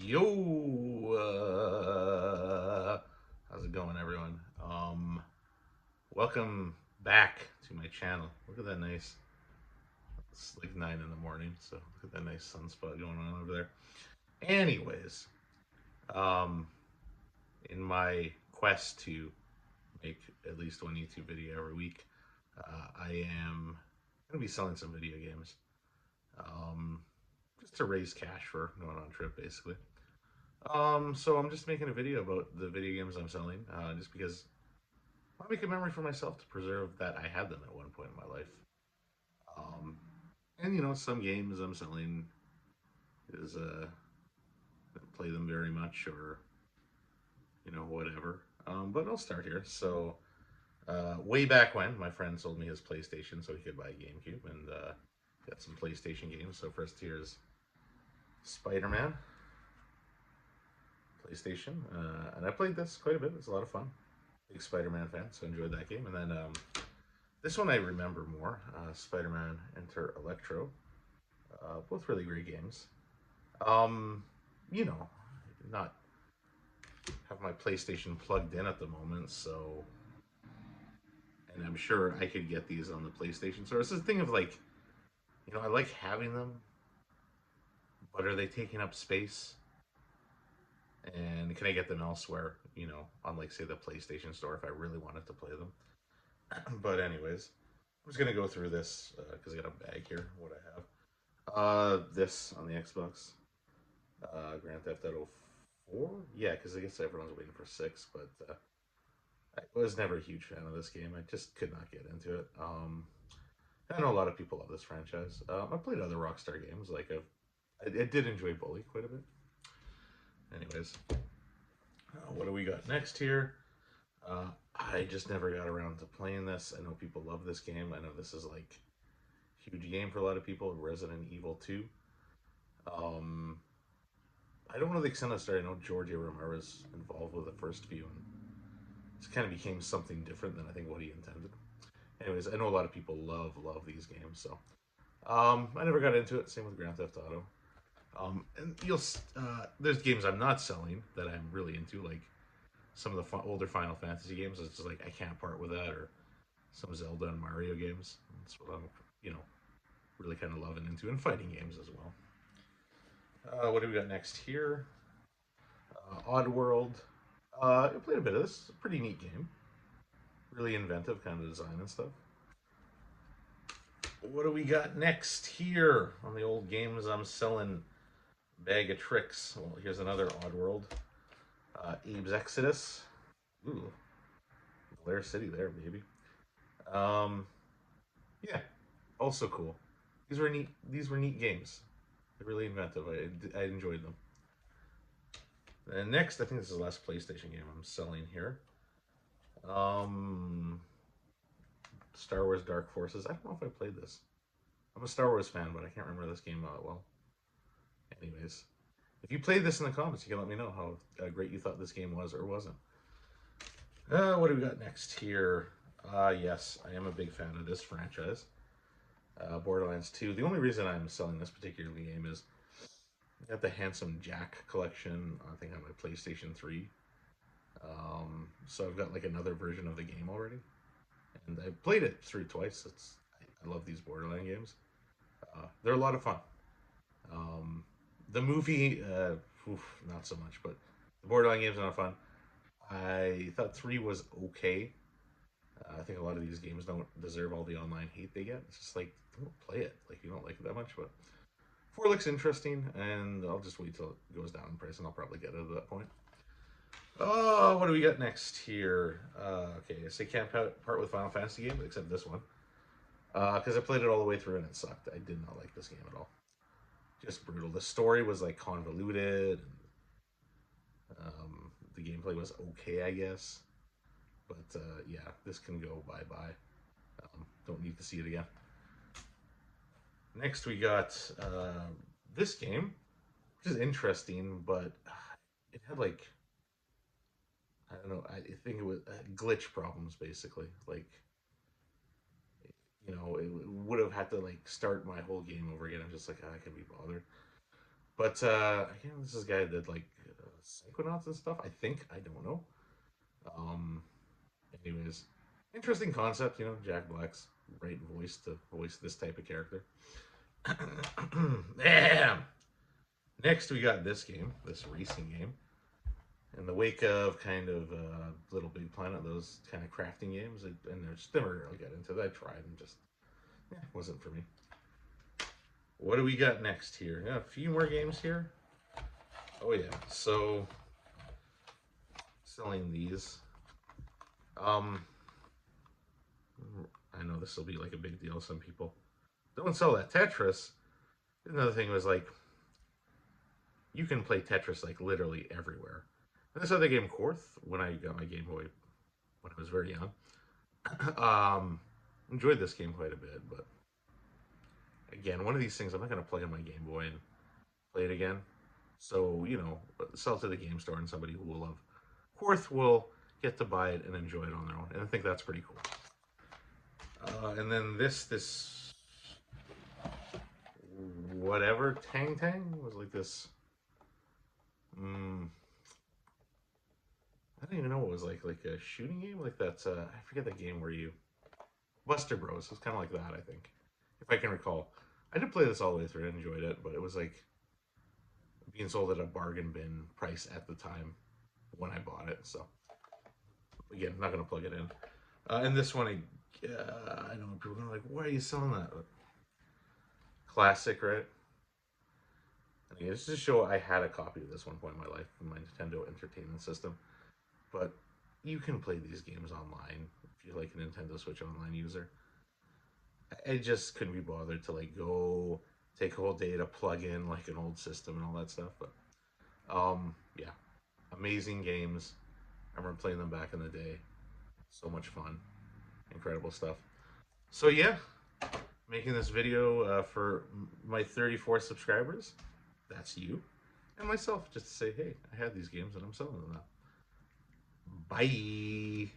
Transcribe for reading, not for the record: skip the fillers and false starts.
Yo, how's it going, everyone? Welcome back to my channel. Look at that nice. It's like 9 in the morning, so look at that nice sunspot going on over there. Anyways, um, in my quest to make at least one YouTube video every week, I am gonna be selling some video games, um, just to raise cash for going on trip, basically. So I'm just making a video about the video games I'm selling, just because I want to make a memory for myself to preserve that I had them at one point in my life. Um, and some games I'm selling is don't play them very much or whatever. But I'll start here. So way back when, my friend sold me his PlayStation so he could buy a GameCube and got some PlayStation games. So first here's Spider-Man PlayStation, and I played this quite a bit. It's a lot of fun. Big Spider-Man fan, so enjoyed that game. And then this one I remember more, Spider-Man Enter Electro. Both really great games. Um, you know, not have my PlayStation plugged in at the moment, so and I'm sure I could get these on the PlayStation. So it's this thing of like, I like having them, but are they taking up space? And can I get them elsewhere? On like say the PlayStation Store if I really wanted to play them. But anyways, I'm just gonna go through this because I got a bag here. What I have. This on the Xbox. Grand Theft Auto 4. Yeah, because I guess everyone's waiting for 6, but I was never a huge fan of this game. I just could not get into it. I know a lot of people love this franchise. I played other Rockstar games. I did enjoy Bully quite a bit. Anyways, what do we got next here? I just never got around to playing this. I know people love this game. I know this is like a huge game for a lot of people. Resident Evil 2. Um, I don't know the extent of the story. I know George A. Romero was involved with the first few, and it kind of became something different than I think what he intended. Anyways, I know a lot of people love these games, so I never got into it. Same with Grand Theft Auto. And there's games I'm not selling that I'm really into, like some of the older Final Fantasy games. It's just like I can't part with that, or some Zelda and Mario games. That's what I'm, really kind of loving into, and fighting games as well. What do we got next here? Oddworld. I played a bit of this. It's a pretty neat game. Really inventive kind of design and stuff. What do we got next here on the old games I'm selling bag of tricks? Well, here's another Oddworld. Abe's Exodus. Ooh, Blair City there, baby. Um, yeah, also cool. These were neat. These were neat games. They're really inventive. I enjoyed them. And next, I think this is the last PlayStation game I'm selling here. Um, Star Wars Dark Forces. I don't know if I played this. I'm a Star Wars fan, but I can't remember this game well. Anyways, if you played this in the comments, you can let me know how great you thought this game was or wasn't. What do we got next here? Yes, I am a big fan of this franchise. Borderlands 2. The only reason I'm selling this particular game is I got the Handsome Jack collection, I think on my PlayStation 3. So I've got like another version of the game already. And I played it through twice. I love these Borderland games. They're a lot of fun. The movie, not so much, but the Borderland games are not fun. I thought 3 was okay. I think a lot of these games don't deserve all the online hate they get. It's just like, don't play it. Like, you don't like it that much, but 4 looks interesting, and I'll just wait till it goes down in price, and I'll probably get it at that point. Oh, what do we got next here? Okay, I say can't part with Final Fantasy games, except this one. Because I played it all the way through, and it sucked. I did not like this game at all. Just brutal. The story was, like, convoluted, and the gameplay was okay, I guess. But, yeah, this can go bye-bye. Don't need to see it again. Next, we got this game, which is interesting, but it had like I don't know. I think it was glitch problems basically. Like it would have had to like start my whole game over again. I'm just like I can't be bothered. But again, this is a guy that did like Psychonauts and stuff. I think, I don't know. Um, anyways, interesting concept. You know, Jack Black's right voice to voice this type of character. Damn. Next, we got this game, this racing game. In the wake of kind of Little Big Planet, those kind of crafting games, and there's never really get into that. I tried and just wasn't for me. What do we got next here? Yeah, a few more games here. Oh yeah, so selling these. Um, I know this will be like a big deal. Some people don't sell that Tetris. Another thing was like you can play Tetris like literally everywhere. And this other game, Korth, when I got my Game Boy when I was very young, enjoyed this game quite a bit. But again, one of these things I'm not going to plug in my Game Boy and play it again. So you know, sell it to the game store, and somebody who will love Korth will get to buy it and enjoy it on their own. And I think that's pretty cool. And then this whatever Tang was like this. I don't even know what it was like a shooting game, like that's I forget that game where you Buster Bros. It's kind of like that, I think, if I can recall. I did play this all the way through and enjoyed it, but it was like being sold at a bargain bin price at the time when I bought it. So again, I'm not gonna plug it in. And this one, I know people are like, "Why are you selling that?" Classic, right? I mean, it's just to show I had a copy of this one point in my life in my Nintendo Entertainment System. But you can play these games online if you're like a Nintendo Switch Online user. I just couldn't be bothered to like go take a whole day to plug in like an old system and all that stuff. But yeah, amazing games. I remember playing them back in the day. So much fun, incredible stuff. So yeah, making this video for my 34 subscribers. That's you and myself, just to say, hey, I had these games and I'm selling them now. Bye.